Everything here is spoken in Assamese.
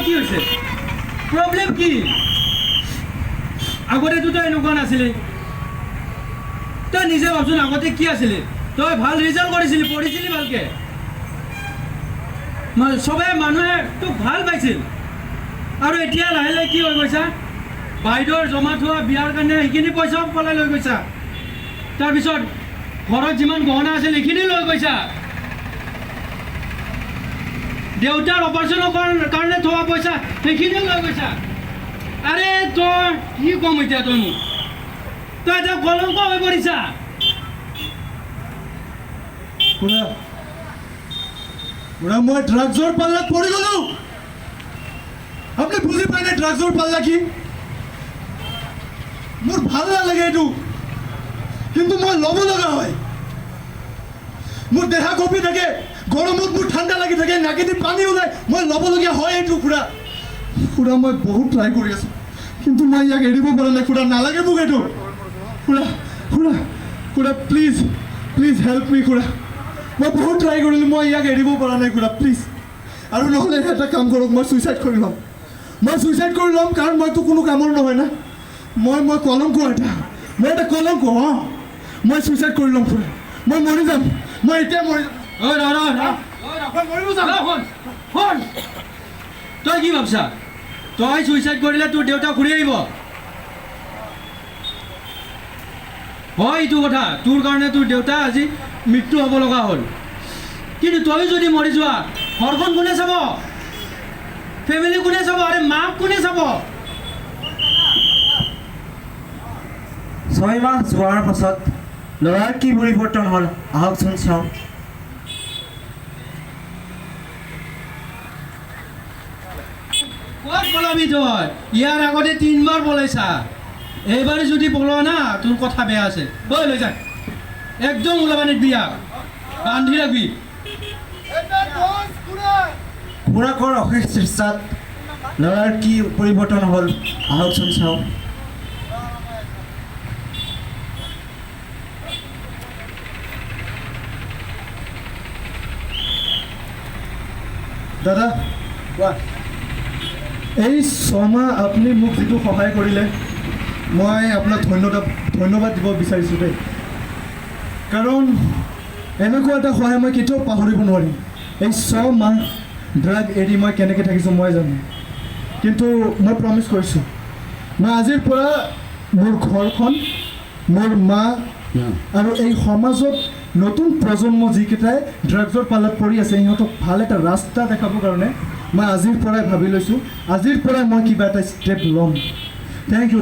কি হৈছে প্ৰব্লেম কি আগতে তো এনেকুৱা নাছিলি তই নিজে ভাবচোন আগতে কি আছিলি তই ভাল ৰিজাল্ট কৰিছিলি পঢ়িছিলি ভালকে সবে মানুহে তোক ভাল পাইছিল আৰু এতিয়া লাহে লাহে কি হৈ গৈছা বাইদেউৰ জমা থোৱা বিয়াৰ কাৰণে সেইখিনি পইচাও পলাই লৈ গৈছা তাৰপিছত ঘৰত যিমান গহনা আছিল সেইখিনি লৈ গৈছা দেউতাৰ অপাৰেশ্যনৰ কাৰণে থোৱা পইচা সেইখিনিও লৈ গৈছা আৰে তই কি কম এতিয়া তই মোক তই এটা কলংক হৈ পৰিছা মই ড্ৰাগছৰ পাল্লাত পৰি গ'লো আপুনি বুজি পায় নে ড্ৰাগছৰ পাল্লা কি মোৰ ভাল নালাগে এইটো কিন্তু মই ল'ব লগা হয় মোৰ দেহা কঁপি থাকে গৰমত মোৰ ঠাণ্ডা লাগি থাকে নাকেদি পানী ওলায় মই ল'বলগীয়া হয় এইটো খুৰা মই বহুত ট্ৰাই কৰি আছোঁ কিন্তু মই ইয়াক এৰিব পৰা নাই খুৰা নালাগে মোক এইটো খুৰা প্লিজ হেল্প মি খুৰা মই বহুত ট্ৰাই কৰিলোঁ মই ইয়াক এৰিব পৰা নাই খুৰা প্লিজ আৰু নহ'লে এটা কাম কৰক মই ছুইচাইড কৰি ল'ম কাৰণ মইতো কোনো কামৰ নহয় না মই কলংক এটা কলংক মই ছুইচাইড কৰি ল'ম খুৰা মই মৰি যাম মই এতিয়া মৰি যাম তই কি ভাবছা তই ছুইচাইড কৰিলে তোৰ দেউতা ঘূৰি আহিব হয় এইটো কথা তোৰ কাৰণে তোৰ দেউতা আজি মৃত্যু হ'ব লগা হ'ল কিন্তু তই যদি মৰি যোৱা ঘৰখন কোনে চাব ফেমিলি কোনে চাব আৰে মাক কোনে চাব 6 মাহ যোৱাৰ পাছত ল'ৰাৰ কি পৰিৱৰ্তন হ'ল আহকচোন চাওঁ ক'ত পলাবি তই ইয়াৰ আগতে 3 বাৰ পলাইছা এইবাৰ যদি পলোৱা না তোৰ কথা বেয়া আছে ঐ লৈ যা একদম ওলাবা নিদিবি ইয়াক বান্ধি ৰাখবি খুৰাকৰ অশেষ চেষ্টাত ল'ৰাৰ কি পৰিৱৰ্তন হ'ল আহকচোন চাওঁ দাদা কোৱা এই 6 মাহ আপুনি মোক যিটো সহায় কৰিলে মই আপোনাক ধন্যবাদ দিব বিচাৰিছোঁ দেই কাৰণ এনেকুৱা এটা সহায় মই কেতিয়াও পাহৰিব নোৱাৰিম এই 6 মাহ ড্ৰাগ এৰি মই কেনেকৈ থাকিছোঁ মই জানো কিন্তু মই প্ৰমিছ কৰিছোঁ মই আজিৰ পৰা মোৰ ঘৰখন মোৰ মা আৰু এই সমাজত নতুন প্ৰজন্ম যিকেইটাই ড্ৰাগছৰ পাল্লাত পৰি আছে সিহঁতক ভাল এটা ৰাস্তা দেখাবৰ কাৰণে মই আজিৰ পৰাই ভাবি লৈছোঁ আজিৰ পৰাই মই কিবা এটা ষ্টেপ ল'ম থেংক ইউ